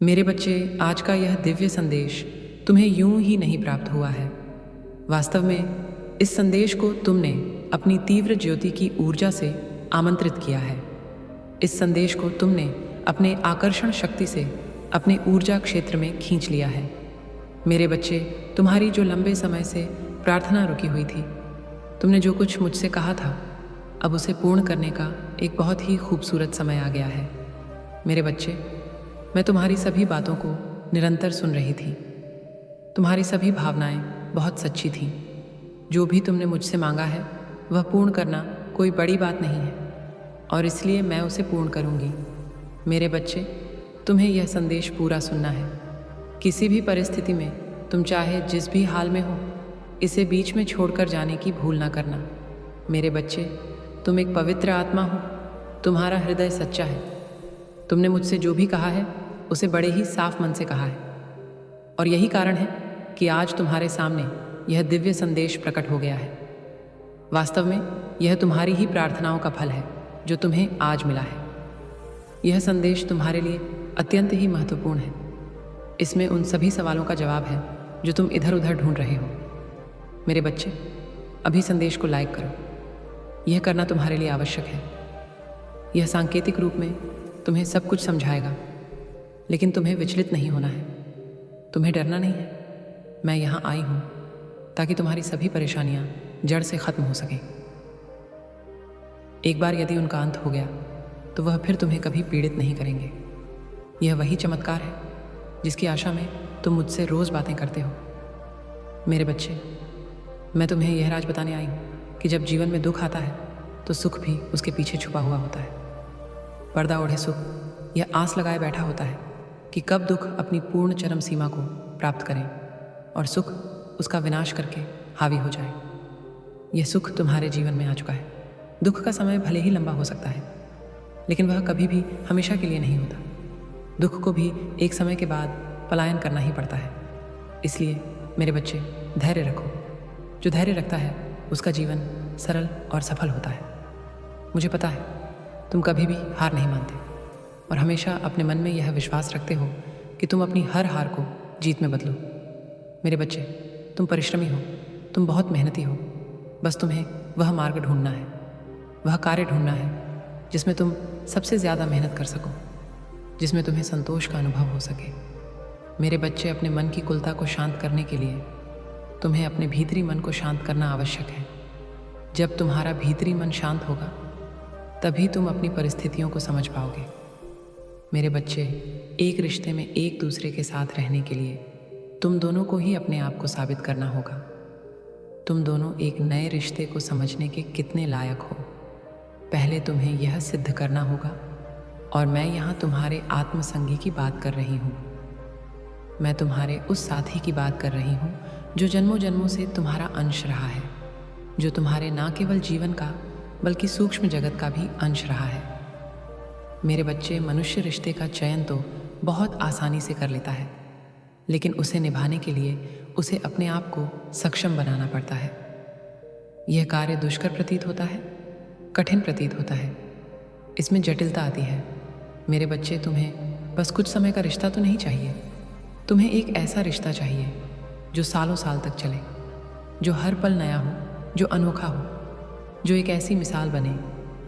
मेरे बच्चे, आज का यह दिव्य संदेश तुम्हें यूं ही नहीं प्राप्त हुआ है। वास्तव में इस संदेश को तुमने अपनी तीव्र ज्योति की ऊर्जा से आमंत्रित किया है। इस संदेश को तुमने अपने आकर्षण शक्ति से अपने ऊर्जा क्षेत्र में खींच लिया है। मेरे बच्चे, तुम्हारी जो लंबे समय से प्रार्थना रुकी हुई थी, तुमने जो कुछ मुझसे कहा था, अब उसे पूर्ण करने का एक बहुत ही खूबसूरत समय आ गया है। मेरे बच्चे, मैं तुम्हारी सभी बातों को निरंतर सुन रही थी। तुम्हारी सभी भावनाएं बहुत सच्ची थीं। जो भी तुमने मुझसे मांगा है वह पूर्ण करना कोई बड़ी बात नहीं है, और इसलिए मैं उसे पूर्ण करूंगी। मेरे बच्चे, तुम्हें यह संदेश पूरा सुनना है। किसी भी परिस्थिति में तुम चाहे जिस भी हाल में हो, इसे बीच में छोड़कर जाने की भूल ना करना। मेरे बच्चे, तुम एक पवित्र आत्मा हो। तुम्हारा हृदय सच्चा है। तुमने मुझसे जो भी कहा है उसे बड़े ही साफ मन से कहा है, और यही कारण है कि आज तुम्हारे सामने यह दिव्य संदेश प्रकट हो गया है। वास्तव में यह तुम्हारी ही प्रार्थनाओं का फल है जो तुम्हें आज मिला है। यह संदेश तुम्हारे लिए अत्यंत ही महत्वपूर्ण है। इसमें उन सभी सवालों का जवाब है जो तुम इधर उधर ढूंढ रहे हो। मेरे बच्चे, अभी संदेश को लाइक करो। यह करना तुम्हारे लिए आवश्यक है। यह सांकेतिक रूप में तुम्हें सब कुछ समझाएगा, लेकिन तुम्हें विचलित नहीं होना है। तुम्हें डरना नहीं है। मैं यहाँ आई हूँ ताकि तुम्हारी सभी परेशानियाँ जड़ से खत्म हो सकें। एक बार यदि उनका अंत हो गया तो वह फिर तुम्हें कभी पीड़ित नहीं करेंगे। यह वही चमत्कार है जिसकी आशा में तुम मुझसे रोज़ बातें करते हो। मेरे बच्चे, मैं तुम्हें यह राज बताने आई हूँ कि जब जीवन में दुख आता है तो सुख भी उसके पीछे छुपा हुआ होता है। पर्दा ओढ़े सुख यह आस लगाए बैठा होता है कि कब दुख अपनी पूर्ण चरम सीमा को प्राप्त करें और सुख उसका विनाश करके हावी हो जाए। यह सुख तुम्हारे जीवन में आ चुका है। दुख का समय भले ही लंबा हो सकता है, लेकिन वह कभी भी हमेशा के लिए नहीं होता। दुख को भी एक समय के बाद पलायन करना ही पड़ता है। इसलिए मेरे बच्चे, धैर्य रखो। जो धैर्य रखता है उसका जीवन सरल और सफल होता है। मुझे पता है तुम कभी भी हार नहीं मानते और हमेशा अपने मन में यह विश्वास रखते हो कि तुम अपनी हर हार को जीत में बदलो। मेरे बच्चे, तुम परिश्रमी हो। तुम बहुत मेहनती हो। बस तुम्हें वह मार्ग ढूंढना है, वह कार्य ढूंढना है जिसमें तुम सबसे ज़्यादा मेहनत कर सको, जिसमें तुम्हें संतोष का अनुभव हो सके। मेरे बच्चे, अपने मन की कुलता को शांत करने के लिए तुम्हें अपने भीतरी मन को शांत करना आवश्यक है। जब तुम्हारा भीतरी मन शांत होगा तभी तुम अपनी परिस्थितियों को समझ पाओगे। मेरे बच्चे, एक रिश्ते में एक दूसरे के साथ रहने के लिए तुम दोनों को ही अपने आप को साबित करना होगा। तुम दोनों एक नए रिश्ते को समझने के कितने लायक हो, पहले तुम्हें यह सिद्ध करना होगा। और मैं यहाँ तुम्हारे आत्मसंगी की बात कर रही हूँ। मैं तुम्हारे उस साथी की बात कर रही हूँ जो जन्मों जन्मों से तुम्हारा अंश रहा है, जो तुम्हारे ना केवल जीवन का बल्कि सूक्ष्म जगत का भी अंश रहा है। मेरे बच्चे, मनुष्य रिश्ते का चयन तो बहुत आसानी से कर लेता है, लेकिन उसे निभाने के लिए उसे अपने आप को सक्षम बनाना पड़ता है। यह कार्य दुष्कर प्रतीत होता है, कठिन प्रतीत होता है। इसमें जटिलता आती है। मेरे बच्चे, तुम्हें बस कुछ समय का रिश्ता तो नहीं चाहिए। तुम्हें एक ऐसा रिश्ता चाहिए जो सालों साल तक चले, जो हर पल नया हो, जो अनोखा हो, जो एक ऐसी मिसाल बने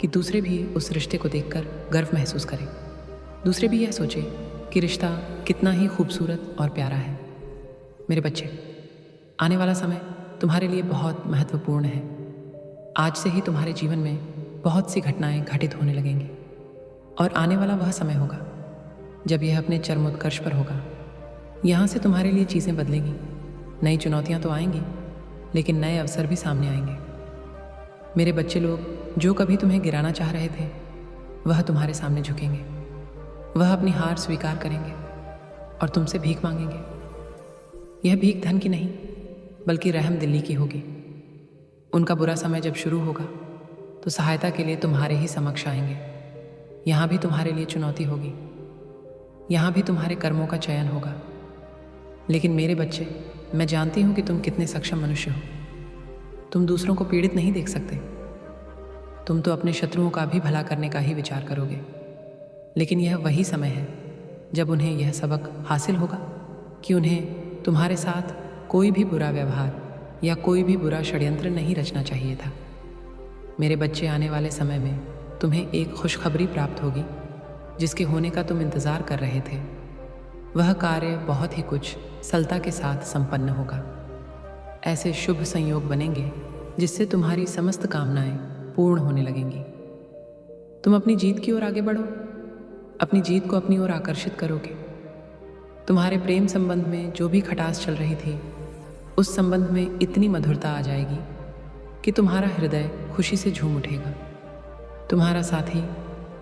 कि दूसरे भी उस रिश्ते को देखकर गर्व महसूस करें। दूसरे भी यह सोचे कि रिश्ता कितना ही खूबसूरत और प्यारा है। मेरे बच्चे, आने वाला समय तुम्हारे लिए बहुत महत्वपूर्ण है। आज से ही तुम्हारे जीवन में बहुत सी घटनाएं घटित होने लगेंगी, और आने वाला वह समय होगा जब यह अपने चरमोत्कर्ष पर होगा। यहाँ से तुम्हारे लिए चीज़ें बदलेंगी। नई चुनौतियाँ तो आएंगी, लेकिन नए अवसर भी सामने आएंगे। मेरे बच्चे लोग, जो कभी तुम्हें गिराना चाह रहे थे वह तुम्हारे सामने झुकेंगे। वह अपनी हार स्वीकार करेंगे और तुमसे भीख मांगेंगे। यह भीख धन की नहीं बल्कि रहम दिली की होगी। उनका बुरा समय जब शुरू होगा तो सहायता के लिए तुम्हारे ही समक्ष आएंगे। यहाँ भी तुम्हारे लिए चुनौती होगी, यहाँ भी तुम्हारे कर्मों का चयन होगा। लेकिन मेरे बच्चे, मैं जानती हूँ कि तुम कितने सक्षम मनुष्य हो। तुम दूसरों को पीड़ित नहीं देख सकते। तुम तो अपने शत्रुओं का भी भला करने का ही विचार करोगे। लेकिन यह वही समय है जब उन्हें यह सबक हासिल होगा कि उन्हें तुम्हारे साथ कोई भी बुरा व्यवहार या कोई भी बुरा षड्यंत्र नहीं रचना चाहिए था। मेरे बच्चे, आने वाले समय में तुम्हें एक खुशखबरी प्राप्त होगी जिसके होने का तुम इंतज़ार कर रहे थे। वह कार्य बहुत ही कुछ सरलता के साथ संपन्न होगा। ऐसे शुभ संयोग बनेंगे जिससे तुम्हारी समस्त कामनाएं पूर्ण होने लगेंगी। तुम अपनी जीत की ओर आगे बढ़ो, अपनी जीत को अपनी ओर आकर्षित करोगे। तुम्हारे प्रेम संबंध में जो भी खटास चल रही थी, उस संबंध में इतनी मधुरता आ जाएगी कि तुम्हारा हृदय खुशी से झूम उठेगा। तुम्हारा साथी,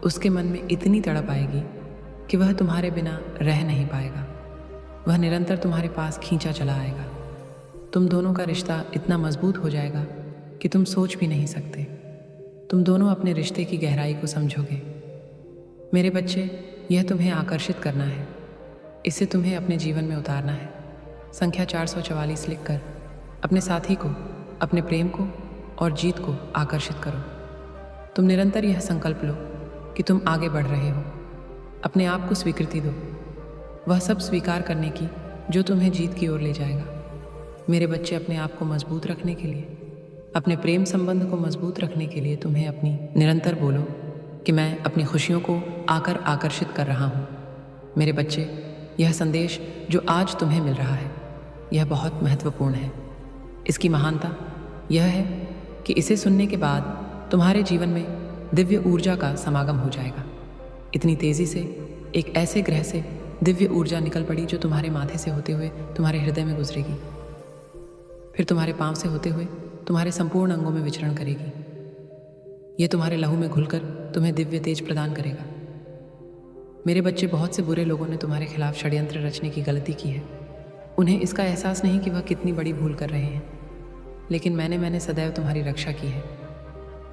उसके मन में इतनी तड़प आएगी कि वह तुम्हारे बिना रह नहीं पाएगा। वह निरंतर तुम्हारे पास खींचा चला आएगा। तुम दोनों का रिश्ता इतना मजबूत हो जाएगा कि तुम सोच भी नहीं सकते। तुम दोनों अपने रिश्ते की गहराई को समझोगे। मेरे बच्चे, यह तुम्हें आकर्षित करना है, इसे तुम्हें अपने जीवन में उतारना है। संख्या 444 लिखकर अपने साथी को, अपने प्रेम को और जीत को आकर्षित करो। तुम निरंतर यह संकल्प लो कि तुम आगे बढ़ रहे हो। अपने आप को स्वीकृति दो, वह सब स्वीकार करने की जो तुम्हें जीत की ओर ले जाएगा। मेरे बच्चे, अपने आप को मजबूत रखने के लिए, अपने प्रेम संबंध को मजबूत रखने के लिए तुम्हें अपनी निरंतर बोलो कि मैं अपनी खुशियों को आकर आकर्षित कर रहा हूँ। मेरे बच्चे, यह संदेश जो आज तुम्हें मिल रहा है, यह बहुत महत्वपूर्ण है। इसकी महानता यह है कि इसे सुनने के बाद तुम्हारे जीवन में दिव्य ऊर्जा का समागम हो जाएगा। इतनी तेज़ी से एक ऐसे ग्रह से दिव्य ऊर्जा निकल पड़ी जो तुम्हारे माथे से होते हुए तुम्हारे हृदय में गुजरेगी, फिर तुम्हारे पांव से होते हुए तुम्हारे संपूर्ण अंगों में विचरण करेगी। यह तुम्हारे लहू में घुलकर तुम्हें दिव्य तेज प्रदान करेगा। मेरे बच्चे, बहुत से बुरे लोगों ने तुम्हारे खिलाफ षड्यंत्र रचने की गलती की है। उन्हें इसका एहसास नहीं कि वह कितनी बड़ी भूल कर रहे हैं, लेकिन मैंने सदैव तुम्हारी रक्षा की है।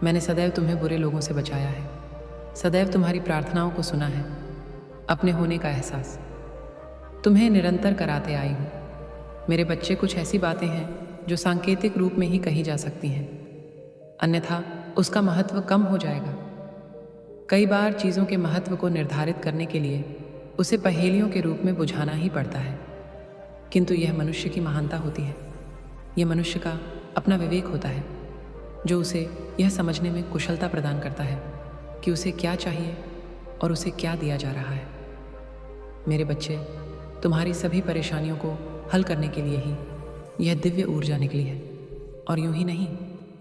मैंने सदैव तुम्हें बुरे लोगों से बचाया है, सदैव तुम्हारी प्रार्थनाओं को सुना है। अपने होने का एहसास तुम्हें निरंतर कराते आई हूँ। मेरे बच्चे, कुछ ऐसी बातें हैं जो सांकेतिक रूप में ही कही जा सकती हैं, अन्यथा उसका महत्व कम हो जाएगा। कई बार चीज़ों के महत्व को निर्धारित करने के लिए उसे पहेलियों के रूप में बुझाना ही पड़ता है, किंतु यह मनुष्य की महानता होती है। यह मनुष्य का अपना विवेक होता है जो उसे यह समझने में कुशलता प्रदान करता है कि उसे क्या चाहिए और उसे क्या दिया जा रहा है। मेरे बच्चे, तुम्हारी सभी परेशानियों को हल करने के लिए ही यह दिव्य ऊर्जा निकली है। और यूं ही नहीं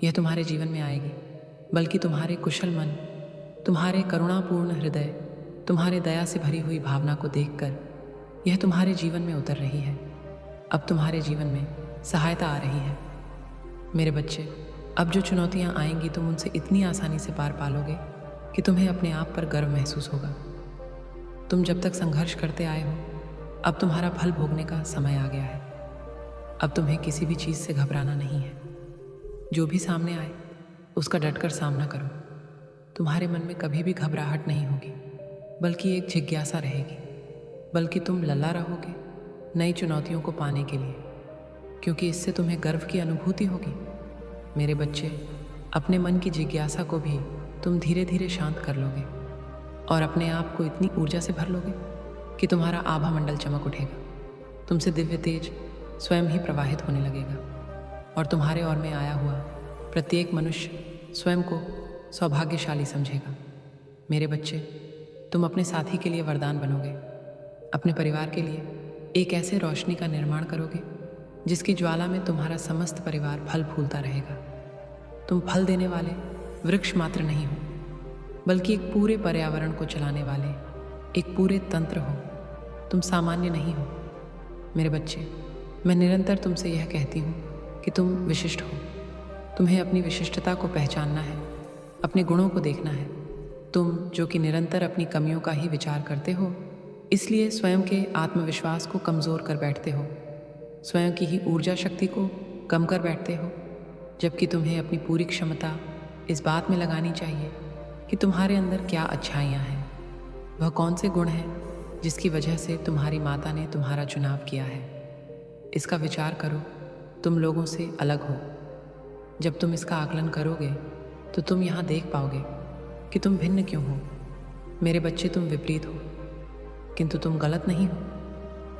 यह तुम्हारे जीवन में आएगी, बल्कि तुम्हारे कुशल मन, तुम्हारे करुणापूर्ण हृदय, तुम्हारे दया से भरी हुई भावना को देखकर यह तुम्हारे जीवन में उतर रही है। अब तुम्हारे जीवन में सहायता आ रही है। मेरे बच्चे, अब जो चुनौतियां आएंगी तुम उनसे इतनी आसानी से पार पालोगे कि तुम्हें अपने आप पर गर्व महसूस होगा। तुम जब तक संघर्ष करते आए हो, अब तुम्हारा फल भोगने का समय आ गया है। अब तुम्हें किसी भी चीज़ से घबराना नहीं है। जो भी सामने आए उसका डटकर सामना करो। तुम्हारे मन में कभी भी घबराहट नहीं होगी, बल्कि एक जिज्ञासा रहेगी। बल्कि तुम लल्ला रहोगे नई चुनौतियों को पाने के लिए, क्योंकि इससे तुम्हें गर्व की अनुभूति होगी। मेरे बच्चे, अपने मन की जिज्ञासा को भी तुम धीरे धीरे शांत कर लोगे और अपने आप को इतनी ऊर्जा से भर लोगे कि तुम्हारा आभा मंडल चमक उठेगा। तुमसे दिव्य तेज स्वयं ही प्रवाहित होने लगेगा और तुम्हारे ओर में आया हुआ प्रत्येक मनुष्य स्वयं को सौभाग्यशाली समझेगा। मेरे बच्चे, तुम अपने साथी के लिए वरदान बनोगे। अपने परिवार के लिए एक ऐसे रोशनी का निर्माण करोगे जिसकी ज्वाला में तुम्हारा समस्त परिवार फल फूलता रहेगा। तुम फल देने वाले वृक्ष मात्र नहीं हो, बल्कि एक पूरे पर्यावरण को चलाने वाले एक पूरे तंत्र हो। तुम सामान्य नहीं हो। मेरे बच्चे, मैं निरंतर तुमसे यह कहती हूँ कि तुम विशिष्ट हो। तुम्हें अपनी विशिष्टता को पहचानना है, अपने गुणों को देखना है। तुम जो कि निरंतर अपनी कमियों का ही विचार करते हो, इसलिए स्वयं के आत्मविश्वास को कमज़ोर कर बैठते हो, स्वयं की ही ऊर्जा शक्ति को कम कर बैठते हो, जबकि तुम्हें अपनी पूरी क्षमता इस बात में लगानी चाहिए कि तुम्हारे अंदर क्या अच्छाइयाँ हैं, वह कौन से गुण हैं जिसकी वजह से तुम्हारी माता ने तुम्हारा चुनाव किया है। इसका विचार करो। तुम लोगों से अलग हो। जब तुम इसका आकलन करोगे तो तुम यहाँ देख पाओगे कि तुम भिन्न क्यों हो। मेरे बच्चे, तुम विपरीत हो। किंतु तुम गलत नहीं हो।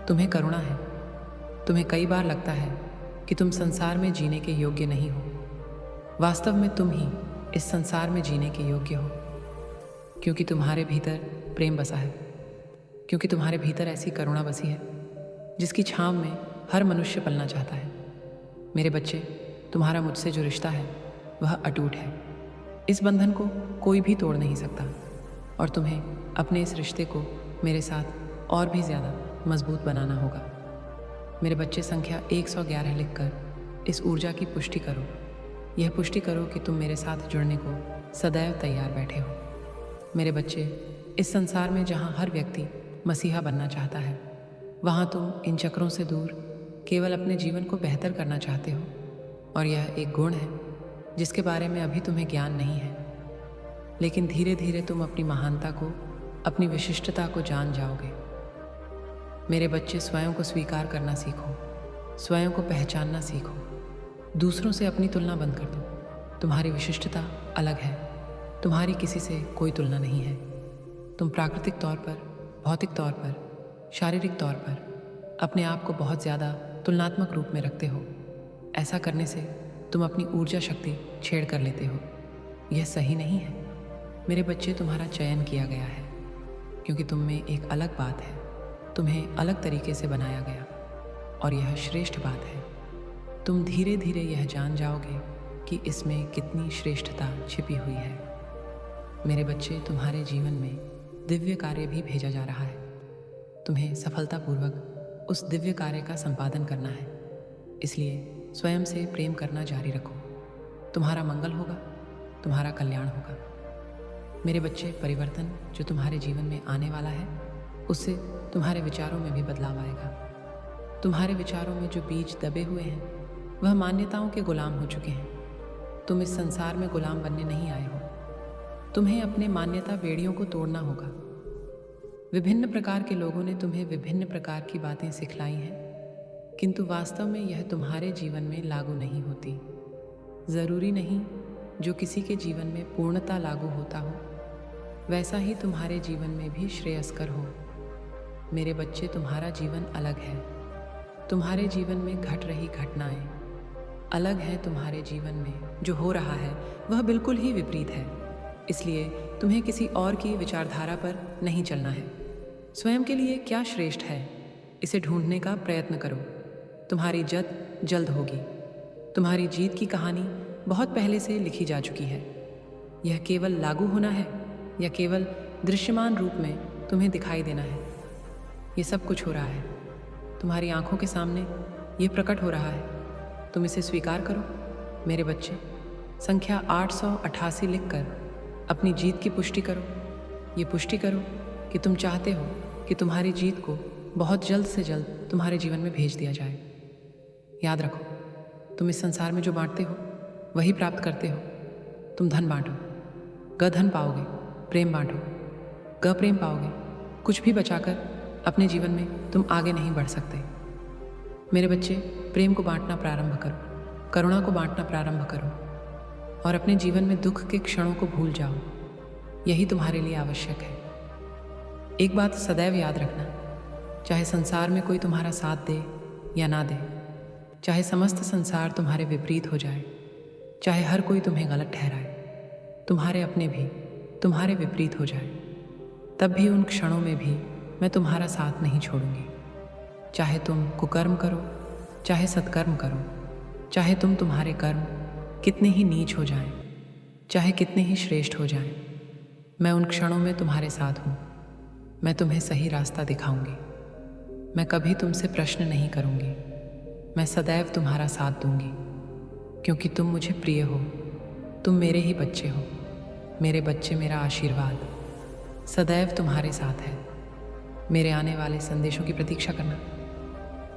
तुम्हें करुणा है। तुम्हें कई बार लगता है कि तुम संसार में जीने के योग्य नहीं हो। वास्तव में तुम ही इस संसार में जीने के योग्य हो, क्योंकि तुम्हारे भीतर प्रेम बसा है, क्योंकि तुम्हारे भीतर ऐसी करुणा बसी है जिसकी छांव में हर मनुष्य पलना चाहता है। मेरे बच्चे, तुम्हारा मुझसे जो रिश्ता है वह अटूट है। इस बंधन को कोई भी तोड़ नहीं सकता और तुम्हें अपने इस रिश्ते को मेरे साथ और भी ज़्यादा मजबूत बनाना होगा। मेरे बच्चे, संख्या 111 लिखकर इस ऊर्जा की पुष्टि करो। यह पुष्टि करो कि तुम मेरे साथ जुड़ने को सदैव तैयार बैठे हो। मेरे बच्चे, इस संसार में जहाँ हर व्यक्ति मसीहा बनना चाहता है, वहाँ तुम इन चक्रों से दूर केवल अपने जीवन को बेहतर करना चाहते हो। और यह एक गुण है जिसके बारे में अभी तुम्हें ज्ञान नहीं है, लेकिन धीरे धीरे तुम अपनी महानता को, अपनी विशिष्टता को जान जाओगे। मेरे बच्चे, स्वयं को स्वीकार करना सीखो, स्वयं को पहचानना सीखो। दूसरों से अपनी तुलना बंद कर दो। तुम्हारी विशिष्टता अलग है, तुम्हारी किसी से कोई तुलना नहीं है। तुम प्राकृतिक तौर पर, भौतिक तौर पर, शारीरिक तौर पर अपने आप को बहुत ज़्यादा तुलनात्मक रूप में रखते हो। ऐसा करने से तुम अपनी ऊर्जा शक्ति छेड़ कर लेते हो। यह सही नहीं है। मेरे बच्चे, तुम्हारा चयन किया गया है क्योंकि तुम में एक अलग बात है। तुम्हें अलग तरीके से बनाया गया और यह श्रेष्ठ बात है। तुम धीरे धीरे यह जान जाओगे कि इसमें कितनी श्रेष्ठता छिपी हुई है। मेरे बच्चे, तुम्हारे जीवन में दिव्य कार्य भी भेजा जा रहा है। तुम्हें सफलतापूर्वक उस दिव्य कार्य का संपादन करना है। इसलिए स्वयं से प्रेम करना जारी रखो। तुम्हारा मंगल होगा, तुम्हारा कल्याण होगा। मेरे बच्चे, परिवर्तन जो तुम्हारे जीवन में आने वाला है, उससे तुम्हारे विचारों में भी बदलाव आएगा। तुम्हारे विचारों में जो बीज दबे हुए हैं वह मान्यताओं के गुलाम हो चुके हैं। तुम इस संसार में गुलाम बनने नहीं आए हो। तुम्हें अपने मान्यता बेड़ियों को तोड़ना होगा। विभिन्न प्रकार के लोगों ने तुम्हें विभिन्न प्रकार की बातें सिखलाई हैं, किंतु वास्तव में यह तुम्हारे जीवन में लागू नहीं होती। ज़रूरी नहीं जो किसी के जीवन में पूर्णता लागू होता हो वैसा ही तुम्हारे जीवन में भी श्रेयस्कर हो। मेरे बच्चे, तुम्हारा जीवन अलग है। तुम्हारे जीवन में घट रही घटनाएं अलग हैं। तुम्हारे जीवन में जो हो रहा है वह बिल्कुल ही विपरीत है। इसलिए तुम्हें किसी और की विचारधारा पर नहीं चलना है। स्वयं के लिए क्या श्रेष्ठ है, इसे ढूंढने का प्रयत्न करो। तुम्हारी जद जल्द होगी। तुम्हारी जीत की कहानी बहुत पहले से लिखी जा चुकी है। यह केवल लागू होना है या केवल दृश्यमान रूप में तुम्हें दिखाई देना है। ये सब कुछ हो रहा है, तुम्हारी आंखों के सामने ये प्रकट हो रहा है। तुम इसे स्वीकार करो। मेरे बच्चे, संख्या 888 लिखकर अपनी जीत की पुष्टि करो। ये पुष्टि करो कि तुम चाहते हो कि तुम्हारी जीत को बहुत जल्द से जल्द तुम्हारे जीवन में भेज दिया जाए। याद रखो, तुम इस संसार में जो बांटते हो वही प्राप्त करते हो। तुम धन बांटो, ग धन पाओगे। प्रेम बांटो, ग प्रेम पाओगे। कुछ भी बचाकर अपने जीवन में तुम आगे नहीं बढ़ सकते। मेरे बच्चे, प्रेम को बांटना प्रारंभ करो, करुणा को बांटना प्रारंभ करो और अपने जीवन में दुख के क्षणों को भूल जाओ। यही तुम्हारे लिए आवश्यक है। एक बात सदैव याद रखना, चाहे संसार में कोई तुम्हारा साथ दे या ना दे, चाहे समस्त संसार तुम्हारे विपरीत हो जाए, चाहे हर कोई तुम्हें गलत ठहराए, तुम्हारे अपने भी तुम्हारे विपरीत हो जाए, तब भी उन क्षणों में भी मैं तुम्हारा साथ नहीं छोड़ूंगी। चाहे तुम कुकर्म करो, चाहे सत्कर्म करो, चाहे तुम्हारे कर्म कितने ही नीच हो जाएं, चाहे कितने ही श्रेष्ठ हो जाएं, मैं उन क्षणों में तुम्हारे साथ हूँ। मैं तुम्हें सही रास्ता दिखाऊंगी। मैं कभी तुमसे प्रश्न नहीं करूंगी। मैं सदैव तुम्हारा साथ दूंगी, क्योंकि तुम मुझे प्रिय हो। तुम मेरे ही बच्चे हो। मेरे बच्चे, मेरा आशीर्वाद सदैव तुम्हारे साथ है। मेरे आने वाले संदेशों की प्रतीक्षा करना।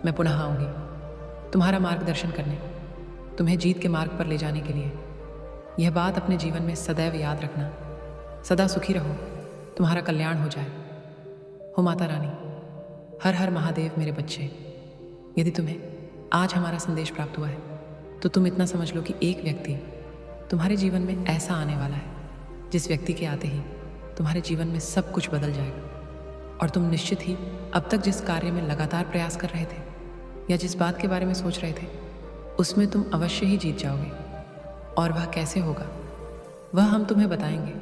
मैं पुनः आऊँगी तुम्हारा मार्गदर्शन करने, तुम्हें जीत के मार्ग पर ले जाने के लिए। यह बात अपने जीवन में सदैव याद रखना। सदा सुखी रहो, तुम्हारा कल्याण हो जाए। हो माता रानी। हर हर महादेव। मेरे बच्चे, यदि तुम्हें आज हमारा संदेश प्राप्त हुआ है तो तुम इतना समझ लो कि एक व्यक्ति तुम्हारे जीवन में ऐसा आने वाला है जिस व्यक्ति के आते ही तुम्हारे जीवन में सब कुछ बदल जाएगा। और तुम निश्चित ही अब तक जिस कार्य में लगातार प्रयास कर रहे थे या जिस बात के बारे में सोच रहे थे उसमें तुम अवश्य ही जीत जाओगे। और वह कैसे होगा वह हम तुम्हें बताएंगे।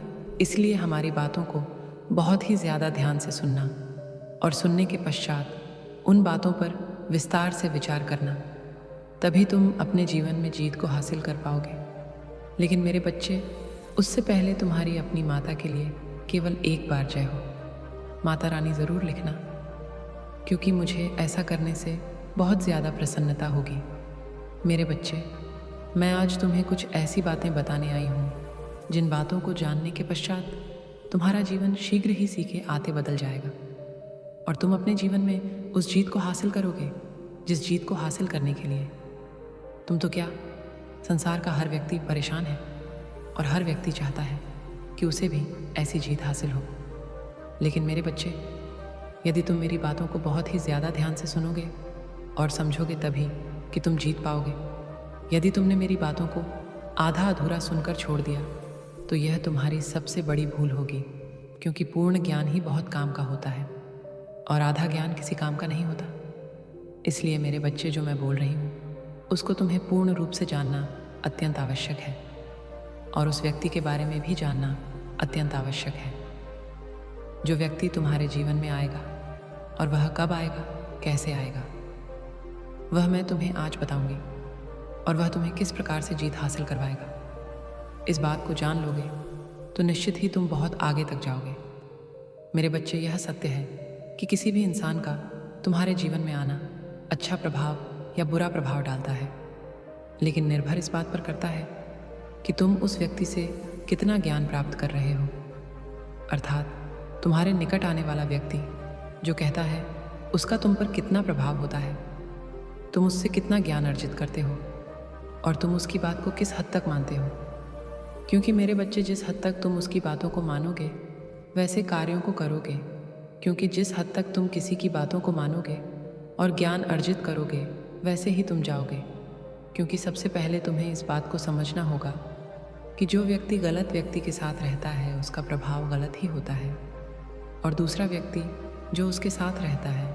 इसलिए हमारी बातों को बहुत ही ज़्यादा ध्यान से सुनना और सुनने के पश्चात उन बातों पर विस्तार से विचार करना, तभी तुम अपने जीवन में जीत को हासिल कर पाओगे। लेकिन मेरे बच्चे, उससे पहले तुम्हारी अपनी माता के लिए केवल एक बार जय हो, माता रानी ज़रूर लिखना, क्योंकि मुझे ऐसा करने से बहुत ज़्यादा प्रसन्नता होगी। मेरे बच्चे, मैं आज तुम्हें कुछ ऐसी बातें बताने आई हूँ जिन बातों को जानने के पश्चात तुम्हारा जीवन शीघ्र ही सीखे आते बदल जाएगा और तुम अपने जीवन में उस जीत को हासिल करोगे जिस जीत को हासिल करने के लिए तुम तो क्या, संसार का हर व्यक्ति परेशान है और हर व्यक्ति चाहता है कि उसे भी ऐसी जीत हासिल हो। लेकिन मेरे बच्चे, यदि तुम मेरी बातों को बहुत ही ज़्यादा ध्यान से सुनोगे और समझोगे तभी कि तुम जीत पाओगे। यदि तुमने मेरी बातों को आधा अधूरा सुनकर छोड़ दिया तो यह तुम्हारी सबसे बड़ी भूल होगी, क्योंकि पूर्ण ज्ञान ही बहुत काम का होता है और आधा ज्ञान किसी काम का नहीं होता। इसलिए मेरे बच्चे, जो मैं बोल रही हूँ उसको तुम्हें पूर्ण रूप से जानना अत्यंत आवश्यक है और उस व्यक्ति के बारे में भी जानना अत्यंत आवश्यक है। जो व्यक्ति तुम्हारे जीवन में आएगा और वह कब आएगा, कैसे आएगा, वह मैं तुम्हें आज बताऊंगी और वह तुम्हें किस प्रकार से जीत हासिल करवाएगा। इस बात को जान लोगे तो निश्चित ही तुम बहुत आगे तक जाओगे। मेरे बच्चे, यह सत्य है कि किसी भी इंसान का तुम्हारे जीवन में आना अच्छा प्रभाव या बुरा प्रभाव डालता है, लेकिन निर्भर इस बात पर करता है कि तुम उस व्यक्ति से कितना ज्ञान प्राप्त कर रहे हो। अर्थात तुम्हारे निकट आने वाला व्यक्ति जो कहता है उसका तुम पर कितना प्रभाव होता है, तुम उससे कितना ज्ञान अर्जित करते हो और तुम उसकी बात को किस हद तक मानते हो। क्योंकि मेरे बच्चे, जिस हद तक तुम उसकी बातों को मानोगे वैसे कार्यों को करोगे, क्योंकि जिस हद तक तुम किसी की बातों को मानोगे और ज्ञान अर्जित करोगे वैसे ही तुम जाओगे। क्योंकि सबसे पहले तुम्हें इस बात को समझना होगा कि जो व्यक्ति गलत व्यक्ति के साथ रहता है उसका प्रभाव गलत ही होता है, और दूसरा व्यक्ति जो उसके साथ रहता है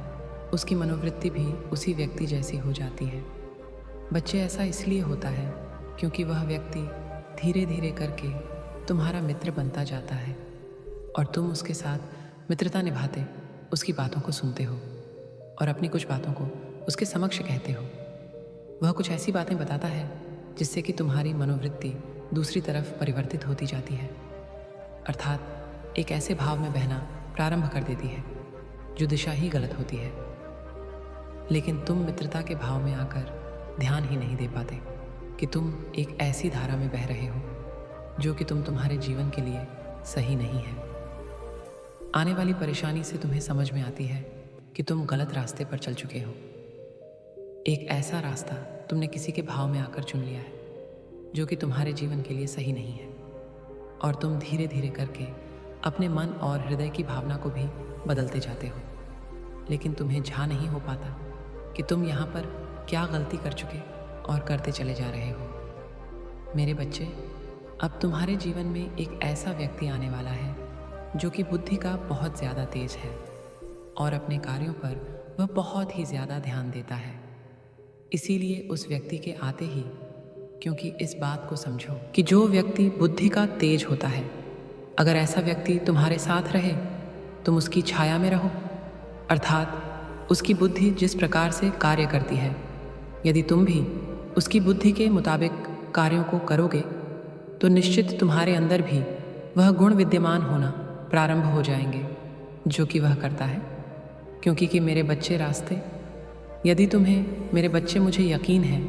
उसकी मनोवृत्ति भी उसी व्यक्ति जैसी हो जाती है। बच्चे, ऐसा इसलिए होता है क्योंकि वह व्यक्ति धीरे धीरे करके तुम्हारा मित्र बनता जाता है और तुम उसके साथ मित्रता निभाते उसकी बातों को सुनते हो और अपनी कुछ बातों को उसके समक्ष कहते हो। वह कुछ ऐसी बातें बताता है जिससे कि तुम्हारी मनोवृत्ति दूसरी तरफ परिवर्तित होती जाती है, अर्थात एक ऐसे भाव में बहना प्रारंभ कर देती है जो दिशा ही गलत होती है। लेकिन तुम मित्रता के भाव में आकर ध्यान ही नहीं दे पाते कि तुम एक ऐसी धारा में बह रहे हो जो कि तुम्हारे जीवन के लिए सही नहीं है। आने वाली परेशानी से तुम्हें समझ में आती है कि तुम गलत रास्ते पर चल चुके हो। एक ऐसा रास्ता तुमने किसी के भाव में आकर चुन लिया है जो कि तुम्हारे जीवन के लिए सही नहीं है, और तुम धीरे धीरे करके अपने मन और हृदय की भावना को भी बदलते जाते हो। लेकिन तुम्हें झा नहीं हो पाता कि तुम यहाँ पर क्या गलती कर चुके और करते चले जा रहे हो। मेरे बच्चे, अब तुम्हारे जीवन में एक ऐसा व्यक्ति आने वाला है जो कि बुद्धि का बहुत ज़्यादा तेज है और अपने कार्यों पर वह बहुत ही ज़्यादा ध्यान देता है। इसीलिए उस व्यक्ति के आते ही, क्योंकि इस बात को समझो कि जो व्यक्ति बुद्धि का तेज होता है, अगर ऐसा व्यक्ति तुम्हारे साथ रहे तुम उसकी छाया में रहो, अर्थात उसकी बुद्धि जिस प्रकार से कार्य करती है, यदि तुम भी उसकी बुद्धि के मुताबिक कार्यों को करोगे तो निश्चित तुम्हारे अंदर भी वह गुण विद्यमान होना प्रारंभ हो जाएंगे जो कि वह करता है। क्योंकि कि मेरे बच्चे रास्ते, यदि तुम्हें मेरे बच्चे, मुझे यकीन है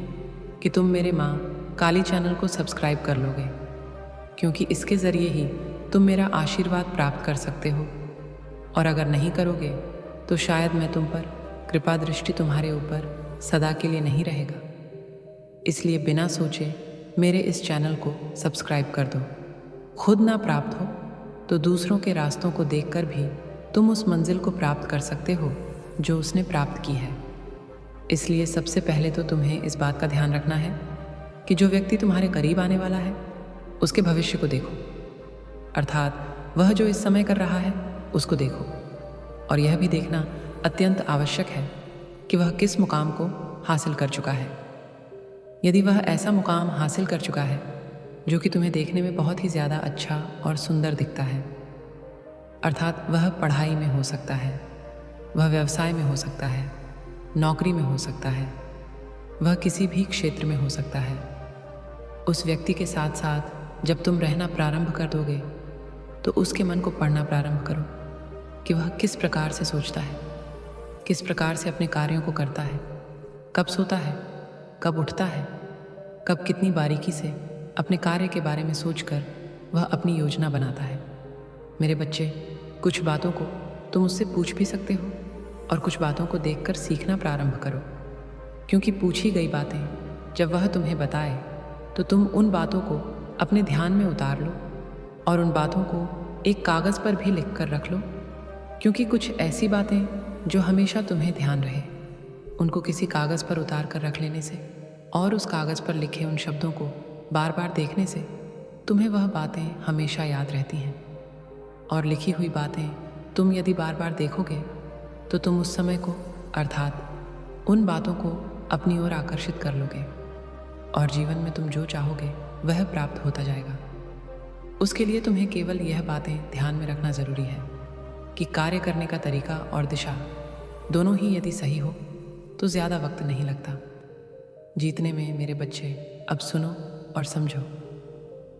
कि तुम मेरे माँ काली चैनल को सब्सक्राइब कर लोगे, क्योंकि इसके ज़रिए ही तुम मेरा आशीर्वाद प्राप्त कर सकते हो। और अगर नहीं करोगे तो शायद मैं तुम पर कृपा दृष्टि तुम्हारे ऊपर सदा के लिए नहीं रहेगा। इसलिए बिना सोचे मेरे इस चैनल को सब्सक्राइब कर दो। खुद ना प्राप्त हो तो दूसरों के रास्तों को देखकर भी तुम उस मंजिल को प्राप्त कर सकते हो जो उसने प्राप्त की है। इसलिए सबसे पहले तो तुम्हें इस बात का ध्यान रखना है कि जो व्यक्ति तुम्हारे करीब आने वाला है उसके भविष्य को देखो, अर्थात वह जो इस समय कर रहा है उसको देखो। और यह भी देखना अत्यंत आवश्यक है कि वह किस मुकाम को हासिल कर चुका है। यदि वह ऐसा मुकाम हासिल कर चुका है जो कि तुम्हें देखने में बहुत ही ज़्यादा अच्छा और सुंदर दिखता है, अर्थात वह पढ़ाई में हो सकता है, वह व्यवसाय में हो सकता है, नौकरी में हो सकता है, वह किसी भी क्षेत्र में हो सकता है, उस व्यक्ति के साथ साथ जब तुम रहना प्रारंभ कर दोगे तो उसके मन को पढ़ना प्रारंभ करो कि वह किस प्रकार से सोचता है, किस प्रकार से अपने कार्यों को करता है, कब सोता है, कब उठता है, कब कितनी बारीकी से अपने कार्य के बारे में सोचकर वह अपनी योजना बनाता है। मेरे बच्चे, कुछ बातों को तुम उससे पूछ भी सकते हो और कुछ बातों को देखकर सीखना प्रारंभ करो, क्योंकि पूछी गई बातें जब वह तुम्हें बताए तो तुम उन बातों को अपने ध्यान में उतार लो और उन बातों को एक कागज़ पर भी लिख कर रख लो, क्योंकि कुछ ऐसी बातें जो हमेशा तुम्हें ध्यान रहे, उनको किसी कागज़ पर उतार कर रख लेने से और उस कागज़ पर लिखे उन शब्दों को बार बार देखने से तुम्हें वह बातें हमेशा याद रहती हैं। और लिखी हुई बातें तुम यदि बार बार देखोगे तो तुम उस समय को, अर्थात उन बातों को अपनी ओर आकर्षित कर लोगे और जीवन में तुम जो चाहोगे वह प्राप्त होता जाएगा। उसके लिए तुम्हें केवल यह बातें ध्यान में रखना ज़रूरी है कि कार्य करने का तरीका और दिशा दोनों ही यदि सही हो तो ज़्यादा वक्त नहीं लगता जीतने में। मेरे बच्चे, अब सुनो और समझो।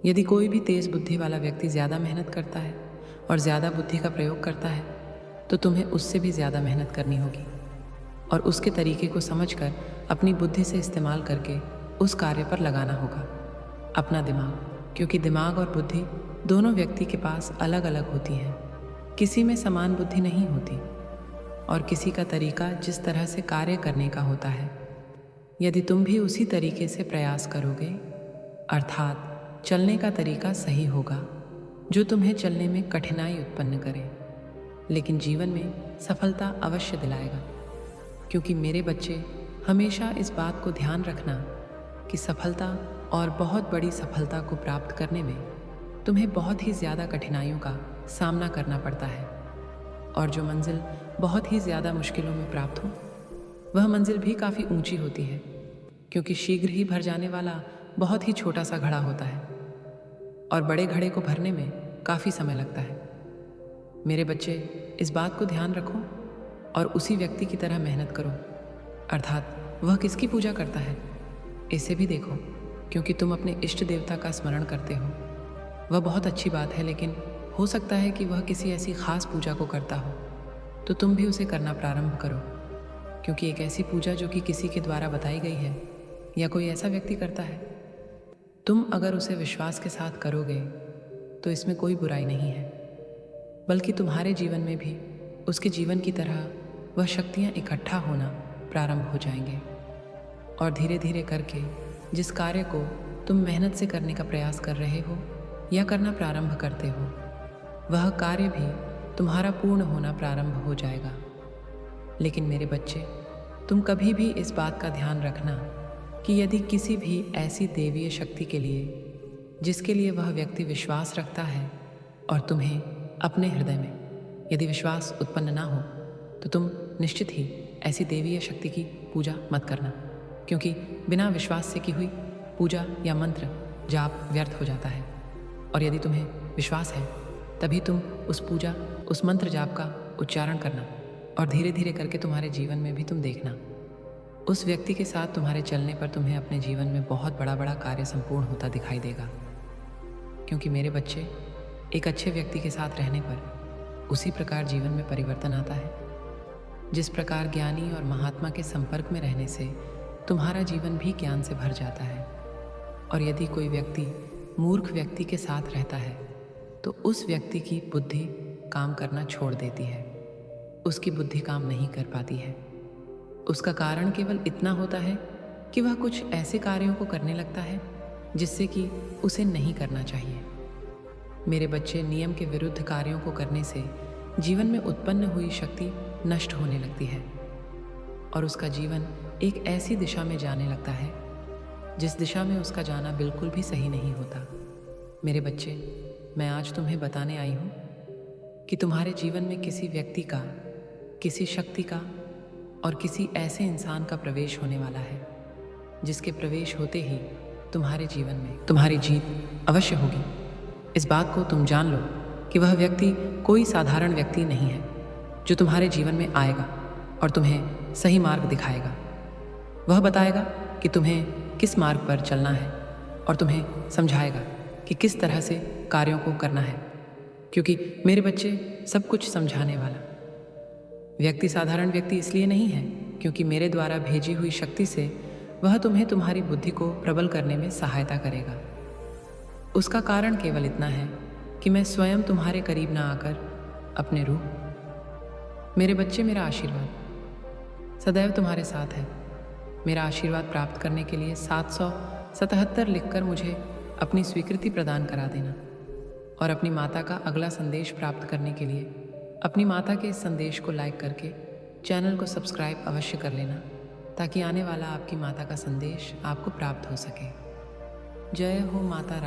यदि कोई भी तेज़ बुद्धि वाला व्यक्ति ज़्यादा मेहनत करता है और ज़्यादा बुद्धि का प्रयोग करता है तो तुम्हें उससे भी ज़्यादा मेहनत करनी होगी और उसके तरीके को समझकर अपनी बुद्धि से इस्तेमाल करके उस कार्य पर लगाना होगा अपना दिमाग, क्योंकि दिमाग और बुद्धि दोनों व्यक्ति के पास अलग अलग होती हैं। किसी में समान बुद्धि नहीं होती और किसी का तरीका जिस तरह से कार्य करने का होता है, यदि तुम भी उसी तरीके से प्रयास करोगे, अर्थात चलने का तरीका सही होगा जो तुम्हें चलने में कठिनाई उत्पन्न करे, लेकिन जीवन में सफलता अवश्य दिलाएगा। क्योंकि मेरे बच्चे, हमेशा इस बात को ध्यान रखना कि सफलता और बहुत बड़ी सफलता को प्राप्त करने में तुम्हें बहुत ही ज़्यादा कठिनाइयों का सामना करना पड़ता है और जो मंजिल बहुत ही ज़्यादा मुश्किलों में प्राप्त हो वह मंजिल भी काफ़ी ऊंची होती है, क्योंकि शीघ्र ही भर जाने वाला बहुत ही छोटा सा घड़ा होता है और बड़े घड़े को भरने में काफ़ी समय लगता है। मेरे बच्चे, इस बात को ध्यान रखो और उसी व्यक्ति की तरह मेहनत करो, अर्थात वह किसकी पूजा करता है इसे भी देखो, क्योंकि तुम अपने इष्ट देवता का स्मरण करते हो। वह बहुत अच्छी बात है, लेकिन हो सकता है कि वह किसी ऐसी खास पूजा को करता हो तो तुम भी उसे करना प्रारंभ करो, क्योंकि एक ऐसी पूजा जो कि किसी के द्वारा बताई गई है या कोई ऐसा व्यक्ति करता है, तुम अगर उसे विश्वास के साथ करोगे तो इसमें कोई बुराई नहीं है, बल्कि तुम्हारे जीवन में भी उसके जीवन की तरह वह शक्तियाँ इकट्ठा होना प्रारंभ हो जाएंगे और धीरे धीरे करके जिस कार्य को तुम मेहनत से करने का प्रयास कर रहे हो या करना प्रारंभ करते हो, वह कार्य भी तुम्हारा पूर्ण होना प्रारंभ हो जाएगा। लेकिन मेरे बच्चे, तुम कभी भी इस बात का ध्यान रखना कि यदि किसी भी ऐसी देवीय शक्ति के लिए जिसके लिए वह व्यक्ति विश्वास रखता है और तुम्हें अपने हृदय में यदि विश्वास उत्पन्न ना हो तो तुम निश्चित ही ऐसी देवीय शक्ति की पूजा मत करना, क्योंकि बिना विश्वास से की हुई पूजा या मंत्र जाप व्यर्थ हो जाता है। और यदि तुम्हें विश्वास है तभी तुम उस पूजा, उस मंत्र जाप का उच्चारण करना और धीरे धीरे करके तुम्हारे जीवन में भी तुम देखना उस व्यक्ति के साथ तुम्हारे चलने पर तुम्हें अपने जीवन में बहुत बड़ा बड़ा कार्य संपूर्ण होता दिखाई देगा। क्योंकि मेरे बच्चे, एक अच्छे व्यक्ति के साथ रहने पर उसी प्रकार जीवन में परिवर्तन आता है जिस प्रकार ज्ञानी और महात्मा के संपर्क में रहने से तुम्हारा जीवन भी ज्ञान से भर जाता है। और यदि कोई व्यक्ति मूर्ख व्यक्ति के साथ रहता है तो उस व्यक्ति की बुद्धि काम करना छोड़ देती है, उसकी बुद्धि काम नहीं कर पाती है। उसका कारण केवल इतना होता है कि वह कुछ ऐसे कार्यों को करने लगता है जिससे कि उसे नहीं करना चाहिए। मेरे बच्चे, नियम के विरुद्ध कार्यों को करने से जीवन में उत्पन्न हुई शक्ति नष्ट होने लगती है और उसका जीवन एक ऐसी दिशा में जाने लगता है जिस दिशा में उसका जाना बिल्कुल भी सही नहीं होता। मेरे बच्चे, मैं आज तुम्हें बताने आई हूँ कि तुम्हारे जीवन में किसी व्यक्ति का किसी शक्ति का और किसी ऐसे इंसान का प्रवेश होने वाला है जिसके प्रवेश होते ही तुम्हारे जीवन में तुम्हारी जीत अवश्य होगी। इस बात को तुम जान लो कि वह व्यक्ति कोई साधारण व्यक्ति नहीं है जो तुम्हारे जीवन में आएगा और तुम्हें सही मार्ग दिखाएगा। वह बताएगा कि तुम्हें किस मार्ग पर चलना है और तुम्हें समझाएगा कि किस तरह से कार्यों को करना है, क्योंकि मेरे बच्चे सब कुछ समझाने वाला व्यक्ति साधारण व्यक्ति इसलिए नहीं है क्योंकि मेरे द्वारा भेजी हुई शक्ति से वह तुम्हें तुम्हारी बुद्धि को प्रबल करने में सहायता करेगा। उसका कारण केवल इतना है कि मैं स्वयं तुम्हारे करीब ना आकर अपने रूप मेरे बच्चे, मेरा आशीर्वाद सदैव तुम्हारे साथ है। मेरा आशीर्वाद प्राप्त करने के लिए 777 लिखकर मुझे अपनी स्वीकृति प्रदान करा देना और अपनी माता का अगला संदेश प्राप्त करने के लिए अपनी माता के इस संदेश को लाइक करके चैनल को सब्सक्राइब अवश्य कर लेना, ताकि आने वाला आपकी माता का संदेश आपको प्राप्त हो सके। जय हो माता।